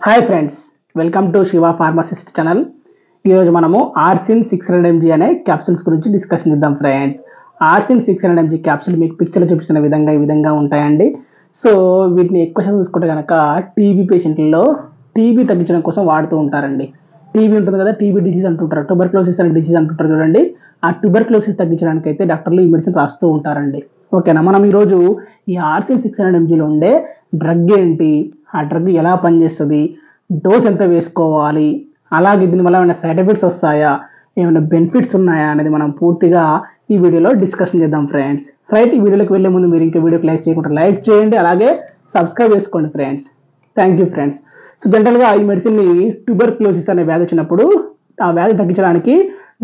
Hi friends, welcome to Shiva pharmacist channel. ఈరోజు మనము ఆర్సిన్ 600 mg అనే క్యాప్సూల్స్ గురించి డిస్కషన్ చేద్దాం ఫ్రెండ్స్. ఆర్సిన్ 600 mg క్యాప్సూల్ మీకు పిక్చర్లో చూపిస్తున్న విధంగా ఉంటాయండి. సో వీటిని ఎక్కువ శాతం చూసుకుంటే కనుక టీబీ పేషెంట్లలో టీబీ తగ్గించడం కోసం వాడుతూ ఉంటారండి. టీబీ ఉంటుంది కదా, టీబీ డిసీజ్ అంటుంటారు, ట్యూబర్క్లోసిస్ అనే డిసీజ్ అంటుంటారు చూడండి. ఆ ట్యూబర్క్లోసిస్ తగ్గించడానికి అయితే డాక్టర్లు ఈ మెడిసిన్ రాస్తూ ఉంటారండి. ఓకేనా, మనం ఈరోజు ఈ ఆర్సిన్ 600 mgలో ఉండే డ్రగ్ ఏంటి, ఆ డ్రగ్ ఎలా పనిచేస్తుంది, డోస్ ఎంత వేసుకోవాలి, అలాగే దీనివల్ల ఏమైనా సైడ్ ఎఫెక్ట్స్ వస్తాయా, ఏమైనా బెనిఫిట్స్ ఉన్నాయా అనేది మనం పూర్తిగా ఈ వీడియోలో డిస్కషన్ చేద్దాం ఫ్రెండ్స్. రైట్, ఈ వీడియోలోకి వెళ్ళే ముందు మీరు ఇంకా వీడియోకి లైక్ చేయకుండా లైక్ చేయండి, అలాగే సబ్స్క్రైబ్ చేసుకోండి friends. Thank you friends. So జనరల్గా ఈ మెడిసిన్ని ట్యూబర్క్లోసిస్ అనే వ్యాధి వచ్చినప్పుడు ఆ వ్యాధి తగ్గించడానికి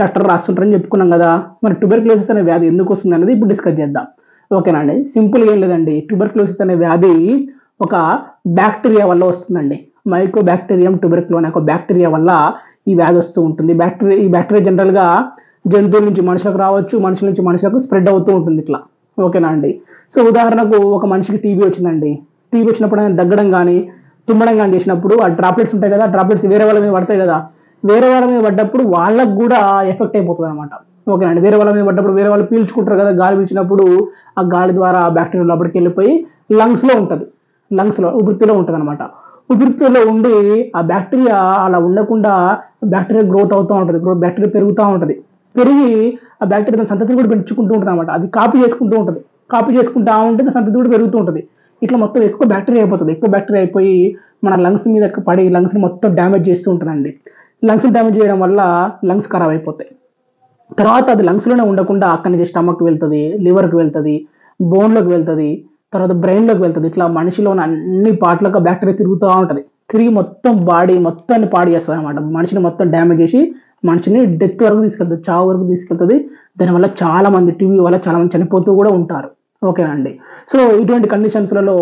డాక్టర్ రాస్తుంటారని చెప్పుకున్నాం కదా. మరి ట్యూబర్క్లోసిస్ అనే వ్యాధి ఎందుకు వస్తుంది అనేది ఇప్పుడు డిస్కస్ చేద్దాం. ఓకేనా అండి, సింపుల్గా ఏం లేదండి. ట్యూబర్క్లోసిస్ అనే వ్యాధి ఒక బ్యాక్టీరియా వల్ల వస్తుందండి. మైకోబాక్టీరియం ట్యూబర్క్లో అనే ఒక బ్యాక్టీరియా వల్ల ఈ వ్యాధి వస్తూ ఉంటుంది. ఈ బ్యాక్టీరియా జనరల్గా జంతువుల నుంచి మనుషులకు రావచ్చు, మనుషుల నుంచి మనుషులకు స్ప్రెడ్ అవుతూ ఉంటుంది ఇట్లా. ఓకేనా అండి. సో ఉదాహరణకు ఒక మనిషికి టీబీ వచ్చిందండి. టీబీ వచ్చినప్పుడు ఆయన దగ్గడం కానీ తుమ్మడం కానీ చేసినప్పుడు ఆ డ్రాప్లెట్స్ ఉంటాయి కదా, డ్రాప్లెట్స్ వేరే వాళ్ళ మీద పడతాయి కదా, వేరే వాళ్ళ మీద పడ్డప్పుడు వాళ్ళకు కూడా ఎఫెక్ట్ అయిపోతుంది అనమాట. ఓకేనండి, వేరే వాళ్ళ మీద పడ్డప్పుడు వేరే వాళ్ళు పీల్చుకుంటారు కదా, గాలి పీల్చినప్పుడు ఆ గాలి ద్వారా ఆ బ్యాక్టీరియా లోపలికి వెళ్ళిపోయి లంగ్స్లో ఉంటుంది, ఊపిరితిత్తులో ఉంటుంది అనమాట. ఊపిరితిత్తులో ఉండి ఆ బ్యాక్టీరియా అలా ఉండకుండా బ్యాక్టీరియా గ్రోత్ అవుతూ ఉంటుంది, బ్యాక్టీరియా పెరుగుతూ ఉంటుంది. పెరిగి ఆ బ్యాక్టీరియా సంతతిని కూడా పెంచుకుంటూ ఉంటుంది అనమాట. అది కాపీ చేసుకుంటూ ఉంటుంది, కాపీ చేసుకుంటూ ఉంటే సంతతి కూడా పెరుగుతూ ఉంటుంది. ఇట్లా మొత్తం ఎక్కువ బ్యాక్టీరియా అయిపోతుంది. ఎక్కువ బ్యాక్టీరియా అయిపోయి మన లంగ్స్ మీద పడి లంగ్స్ని మొత్తం డ్యామేజ్ చేస్తూ ఉంటుందండి. లంగ్స్ డ్యామేజ్ చేయడం వల్ల లంగ్స్ ఖరాబ్ అయిపోతాయి. తర్వాత అది లంగ్స్లోనే ఉండకుండా అక్కడి నుంచి స్టమక్కి వెళ్తుంది, లివర్కి వెళ్తుంది, బోన్లోకి వెళ్తుంది, తర్వాత బ్రెయిన్లోకి వెళ్తుంది. ఇట్లా మనిషిలో ఉన్న అన్ని పార్ట్లకు బ్యాక్టీరియా తిరుగుతూ ఉంటుంది. తిరిగి మొత్తం బాడీ మొత్తాన్ని పాడు చేస్తుంది అనమాట. మనిషిని మొత్తం డ్యామేజ్ చేసి మనిషిని డెత్ వరకు తీసుకెళ్తుంది, చావు వరకు తీసుకెళ్తుంది. దానివల్ల చాలా మంది టీబీ వల్ల చాలా మంది చనిపోతూ కూడా ఉంటారు. ఓకేనండి. సో ఇటువంటి కండిషన్స్లలో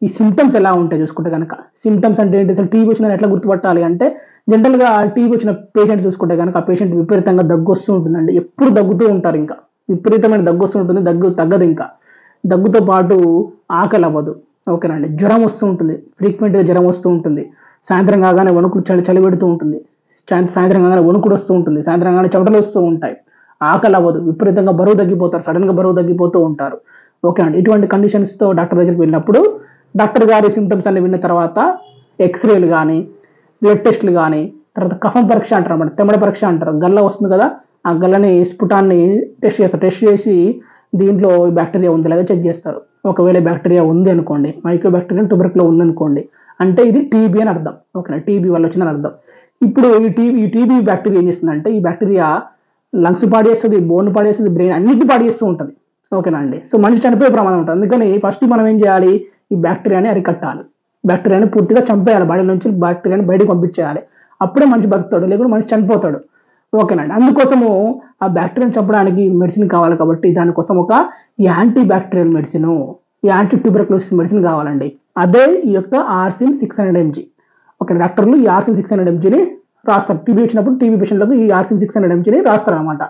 ఈ సిమ్టమ్స్ ఎలా ఉంటాయి చూసుకుంటే కనుక, సిమ్టమ్స్ అంటే ఏంటి, అసలు టీబీ వచ్చిన ఎట్లా గుర్తుపట్టాలి అంటే, జనరల్గా టీబీ వచ్చిన పేషెంట్ చూసుకుంటే కనుక ఆ పేషెంట్ విపరీతంగా దగ్గు వస్తూ ఉంటుందండి. ఎప్పుడు దగ్గుతూ ఉంటారు, ఇంకా విపరీతమైన దగ్గు వస్తూ ఉంటుంది, దగ్గు తగ్గదు. ఇంకా దగ్గుతో పాటు ఆకలి అవ్వదు. ఓకేనండి, జ్వరం వస్తూ ఉంటుంది, ఫ్రీక్వెంట్గా జ్వరం వస్తూ ఉంటుంది. సాయంత్రం కాగానే వణుకుడు చలి పెడుతూ ఉంటుంది, సాయంత్రం కాగానే వణుకుడు వస్తూ ఉంటుంది, సాయంత్రం కాగానే చెమటలు వస్తూ ఉంటాయి. ఆకలి అవ్వదు, విపరీతంగా బరువు తగ్గిపోతారు, సడన్గా బరువు తగ్గిపోతూ ఉంటారు. ఓకేనండి, ఇటువంటి కండిషన్స్తో డాక్టర్ దగ్గరికి వెళ్ళినప్పుడు డాక్టర్ గారి సిమ్టమ్స్ అన్ని విన్న తర్వాత ఎక్స్రేలు కానీ, బ్లడ్ టెస్ట్లు కానీ, తర్వాత కఫం పరీక్ష అంటారు అన్నమాట, తెమ్మడ పరీక్ష అంటారు. గల్ల వస్తుంది కదా, ఆ గల్లని స్ఫుటాన్ని టెస్ట్ చేస్తారు. టెస్ట్ చేసి దీంట్లో బ్యాక్టీరియా ఉంది లేదా చెక్ చేస్తారు. ఒకవేళ బ్యాక్టీరియా ఉంది అనుకోండి, మైకోబాక్టీరియం ట్యూబర్క్లో ఉందనుకోండి, అంటే ఇది టీబీ అని అర్థం. ఓకేనా, టీబీ వల్ల వచ్చిందని అర్థం. ఇప్పుడు ఈ టీబీ బ్యాక్టీరియా ఏం చేస్తుందంటే, ఈ బ్యాక్టీరియా లంగ్స్ పాడు చేస్తుంది, బోన్ పాడు చేస్తుంది, బ్రెయిన్ అన్నింటినీ పాడు చేస్తూ ఉంటుంది. ఓకేనా అండి. సో మనిషి చనిపోయే ప్రమాదం ఉంటుంది. అందుకని ఫస్ట్ మనం ఏం చేయాలి, ఈ బ్యాక్టీరియాని అరికట్టాలి, బ్యాక్టీరియాని పూర్తిగా చంపేయాలి, బాడీ నుంచి బ్యాక్టీరియాని బయటకు పంపించేయాలి. అప్పుడే మనిషి బతుకుతాడు, లేకుంటే మనిషి చనిపోతాడు. ఓకేనండి, అందుకోసము ఆ బ్యాక్టీరియాని చంపడానికి మెడిసిన్ కావాలి. కాబట్టి దానికోసం ఒక anti bacterial medicine, anti tuberculosis medicine కావాలండి. అదే ఈ యొక్క ఆర్సిన్ 600 mg. ఓకే, డాక్టర్లు ఈ ఆర్సిన్ 600 mgని రాస్తారు. టీబీ వచ్చినప్పుడు టీబీ పేషెంట్లకు ఈ ఆర్సిన్ 600 mgని రాస్తారు అనమాట.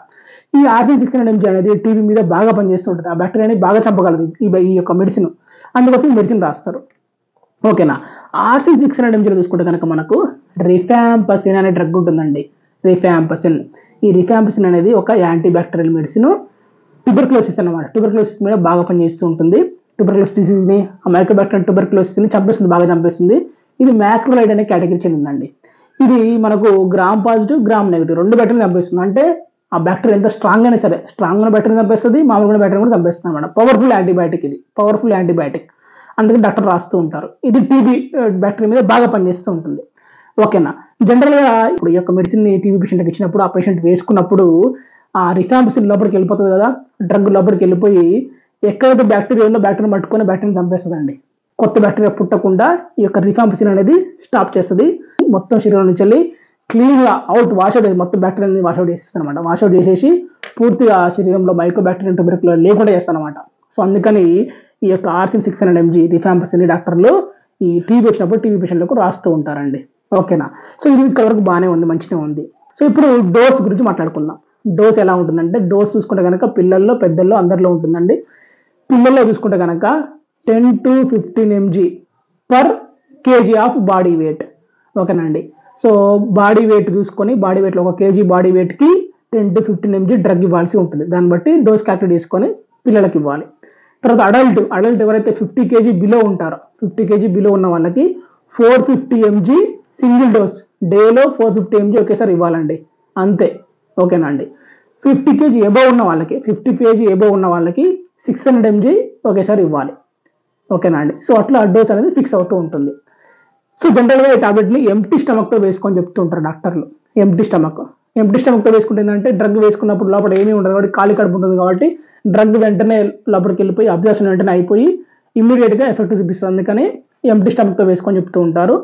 ఈ ఆర్సిన్ 600 mg అనేది టీబీ మీద బాగా పనిచేస్తూ ఉంటుంది, ఆ బ్యాక్టీరియాని బాగా చంపగలదు ఈ యొక్క మెడిసిన్. అందుకోసం ఈ మెడిసిన్ రాస్తారు. ఓకేనా, ఆర్సిన్ 600 mgలో చూసుకుంటే కనుక మనకు రిఫాంపసిన్ అనే డ్రగ్ ఉంటుందండి. రిఫాంపసిన్, ఈ రిఫాంపసిన్ అనేది ఒక యాంటీ బ్యాక్టీరియల్ మెడిసిన్. ట్యూబర్క్లోసిస్ అన్నమాట, ట్యూబర్క్లోసిస్ మీద బాగా పనిచేస్తూ ఉంటుంది. ట్యూబర్క్లోసిస్ డిసీజ్ని, ఆ మైకోబాక్టీరియం ట్యూబర్క్లోసిస్ని చంపేస్తుంది, బాగా చంపేస్తుంది. ఇది మ్యాక్రోలైడ్ అనే కేటగిరీ చెందిందండి. ఇది మనకు గ్రామ్ పాజిటివ్, గ్రామ్ నెగిటివ్ రెండు బ్యాక్టీరియా చంపేస్తుంది. అంటే ఆ బ్యాక్టీరియా ఎంత స్ట్రాంగ్ అయినా సరే, స్ట్రాంగ్ ఉన్న బ్యాక్టీరియా చంపేస్తుంది, మామూలుగా బ్యాక్టీరియా కూడా చంపేస్తుంది అనమాట. పవర్ఫుల్ యాంటీబయాటిక్, ఇది పవర్ఫుల్ యాంటీబయాటిక్. అందుకని డాక్టర్ రాస్తూ ఉంటారు. ఇది టీబీ బ్యాక్టీరియా మీద బాగా పనిచేస్తూ ఉంటుంది. ఓకేనా, జనరల్గా ఇప్పుడు ఈ యొక్క మెడిసిన్ని టీబీ పేషెంట్కి ఇచ్చినప్పుడు ఆ పేషెంట్ వేసుకున్నప్పుడు ఆ రిఫాంపసిన్ లోపలికి వెళ్ళిపోతుంది కదా, డ్రగ్ లోపలికి వెళ్ళిపోయి ఎక్కడైతే బ్యాక్టీరియా ఉందో బ్యాక్టీరియా పట్టుకొని బ్యాక్టీరియా చంపేస్తుందండి. కొత్త బ్యాక్టీరియా పుట్టకుండా ఈ యొక్క రిఫాంపసిన్ అనేది స్టాప్ చేస్తుంది. మొత్తం శరీరం నుంచి వెళ్ళి క్లీన్గా వాషౌట్ చేసి మొత్తం బ్యాక్టీరియాని వాషౌట్ చేసేస్తాను అనమాట. వాషౌట్ చేసేసి పూర్తిగా శరీరంలో మైకోబాక్టీరియం ట్యూబర్క్లో లేకుండా చేస్తాను అనమాట. సో అందుకని ఈ యొక్క ఆర్సిన్ 600 mg రిఫాంపసిన్ డాక్టర్లు ఈ టీబీ వచ్చినప్పుడు టీబీ పేషెంట్లకు రాస్తూ ఉంటారండి. ఓకేనా, సో ఇది ఇక్కడ వరకు బాగానే ఉంది, మంచిగా ఉంది. సో ఇప్పుడు డోస్ గురించి మాట్లాడుకుందాం. డోస్ ఎలా ఉంటుందంటే, డోస్ చూసుకుంటే కనుక పిల్లల్లో పెద్దల్లో అందరిలో ఉంటుందండి. పిల్లల్లో చూసుకుంటే కనుక 10 to 15 mg per kg of body weight. ఓకేనండి. సో బాడీ వెయిట్ చూసుకొని బాడీ వెయిట్లో 1 kg బాడీ వెయిట్‌కి 10 to 15 mg డ్రగ్ ఇవ్వాల్సి ఉంటుంది. దాన్ని బట్టి డోస్ క్యాలిక్యులేట్ చేసుకొని పిల్లలకి ఇవ్వాలి. తర్వాత అడల్ట్ ఎవరైతే 50 kg బిలో ఉంటారో 50 kg బిలో ఉన్న వాళ్ళకి 450 mg సింగిల్ డోస్ డేలో 450 mg ఒకేసారి ఇవ్వాలండి. అంతే. ఓకేనా అండి. 50 kg ఎబోవ్ ఉన్న వాళ్ళకి 600 mg ఒకేసారి ఇవ్వాలి. ఓకేనా అండి. సో అట్లా డోస్ అనేది ఫిక్స్ అవుతూ ఉంటుంది. సో జనరల్‌గా ఈ టాబ్లెట్‌ని ఎంప్టీ స్టమక్‌తో వేసుకొని చెప్తూ ఉంటారు డాక్టర్లు. ఎంప్టీ స్టమక్‌తో వేసుకుంటే ఏంటంటే డ్రగ్ వేసుకున్నప్పుడు లోపల ఏమీ ఉండదు కాబట్టి ఖాళీ కడుపు ఉంటుంది కాబట్టి డ్రగ్ వెంటనే లోపలికి వెళ్ళిపోయి అబ్జర్ప్షన్ వెంటనే అయిపోయి ఇమ్మీడియట్‌గా ఎఫెక్ట్ చూపిస్తుంది. అందుకని ఎంప్టీ స్టమక్‌తో వేసుకొని చెప్తూ ఉంటారు.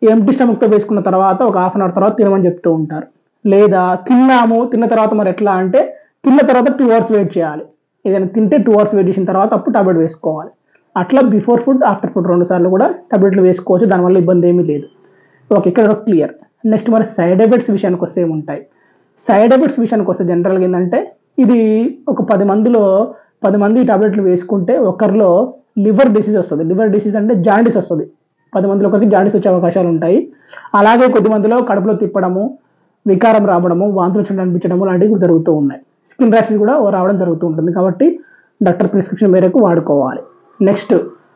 ఎంప్టీ స్టమక్‌తో వేసుకున్న తర్వాత ఒక హాఫ్ అన్ అవర్ తర్వాత తినమని చెప్తూ ఉంటారు. లేదా తిన్న తర్వాత మరి ఎట్లా అంటే తిన్న తర్వాత 2 hours వెయిట్ చేయాలి. ఏదైనా తింటే 2 hours వెయిట్ చేసిన తర్వాత అప్పుడు టాబ్లెట్ వేసుకోవాలి. అట్లా బిఫోర్ ఫుడ్, ఆఫ్టర్ ఫుడ్ 2 సార్లు కూడా టాబ్లెట్లు వేసుకోవచ్చు. దానివల్ల ఇబ్బంది ఏమీ లేదు. ఓకే. ఇక్కడ క్లియర్. నెక్స్ట్ మరి సైడ్ ఎఫెక్ట్స్ విషయానికి వస్తే ఏముంటాయి? సైడ్ ఎఫెక్ట్స్ విషయానికి వస్తే జనరల్‌గా ఏంటంటే ఇది ఒక 10 మంది ఈ టాబ్లెట్లు వేసుకుంటే ఒకరిలో లివర్ డిసీజ్ వస్తుంది. లివర్ డిసీజ్ అంటే జాండీస్ వస్తుంది. 10 మందిలో ఒకరికి జాండీస్ వచ్చే అవకాశాలు ఉంటాయి. అలాగే కొద్ది మందిలో కడుపులో తిప్పడము, వికారం రావడము, వాంతులు అనిపించడము లాంటివి కూడా జరుగుతూ ఉన్నాయి. స్కిన్ ర్యాషెస్ కూడా రావడం జరుగుతూ ఉంటుంది. కాబట్టి డాక్టర్ ప్రిస్క్రిప్షన్ మేరకు వాడుకోవాలి. నెక్స్ట్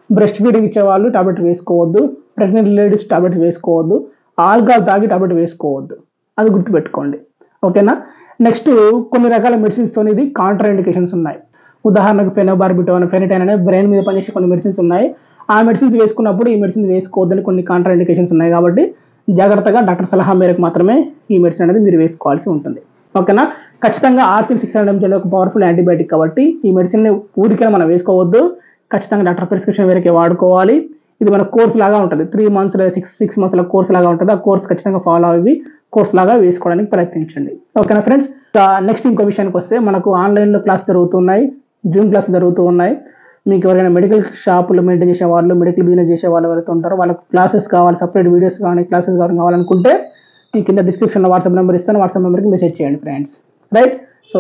బ్రెస్ట్ ఫీడింగ్ ఇచ్చేవాళ్ళు టాబ్లెట్ వేసుకోవద్దు. ప్రెగ్నెంట్ లేడీస్ టాబ్లెట్ వేసుకోవద్దు. ఆల్కహాల్ తాగి టాబ్లెట్ వేసుకోవద్దు. అది గుర్తుపెట్టుకోండి. ఓకేనా. నెక్స్ట్ కొన్ని రకాల మెడిసిన్స్తో ఇది కాంట్రా ఇండికేషన్స్ ఉన్నాయి. ఉదాహరణకు ఫెనోబార్బిటోన్ అనే బ్రెయిన్ మీద పనిచేసే కొన్ని మెడిసిన్స్ ఉన్నాయి. ఆ మెడిసిన్స్ వేసుకున్నప్పుడు ఈ మెడిసిన్స్ వేసుకోవద్దని కొన్ని కాంట్రా ఇండికేషన్స్ ఉన్నాయి. కాబట్టి జాగ్రత్తగా డాక్టర్ సలహా మేరకు మాత్రమే ఈ మెడిసిన్ అనేది మీరు వేసుకోవాల్సి ఉంటుంది. ఓకేనా. ఖచ్చితంగా ఆర్సిన్ 600 mg ఒక పవర్ఫుల్ యాంటీబయాటిక్ కాబట్టి ఈ మెడిసిన్ని ఊరికే మనం వేసుకోవద్దు. ఖచ్చితంగా డాక్టర్ ప్రిస్క్రిప్షన్ మేరకే వాడుకోవాలి. ఇది మన కోర్స్ లాగా ఉంటుంది. 3 months లేదా 6 months కోర్స్ లాగా ఉంటుంది. ఆ కోర్స్ ఖచ్చితంగా ఫాలో అయ్యి కోర్స్ లాగా వేసుకోవడానికి ప్రయత్నించండి. ఓకేనా ఫ్రెండ్స్. నెక్స్ట్ ఇంకో విషయానికి వస్తే మనకు ఆన్లైన్లో క్లాస్ జరుగుతున్నాయి, జూమ్ క్లాస్ జరుగుతూ ఉన్నాయి. మీకు ఎవరైనా మెడికల్ షాపులు మెయింటైన్ చేసే వాళ్ళు, మెడికల్ బిజినెస్ చేసే వాళ్ళు ఎవరైతే ఉంటారో వాళ్ళకి క్లాసెస్ కావాలి, సపరేట్ వీడియోస్ కానీ క్లాసెస్ కావాలనుకుంటే మీ కింద డిస్క్రిప్షన్లో వాట్సాప్ నెంబర్ ఇస్తాను. వాట్సాప్ నెంబర్కి మెసేజ్ చేయండి ఫ్రెండ్స్. రైట్. సో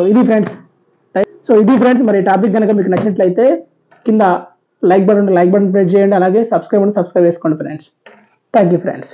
ఇది ఫ్రెండ్స్ మరి టాపిక్ కనుక మీకు నచ్చినట్లయితే కింద లైక్ బటన్ ప్రెస్ చేయండి. అలాగే సబ్స్క్రైబ్ చేసుకోండి ఫ్రెండ్స్. Thank you friends.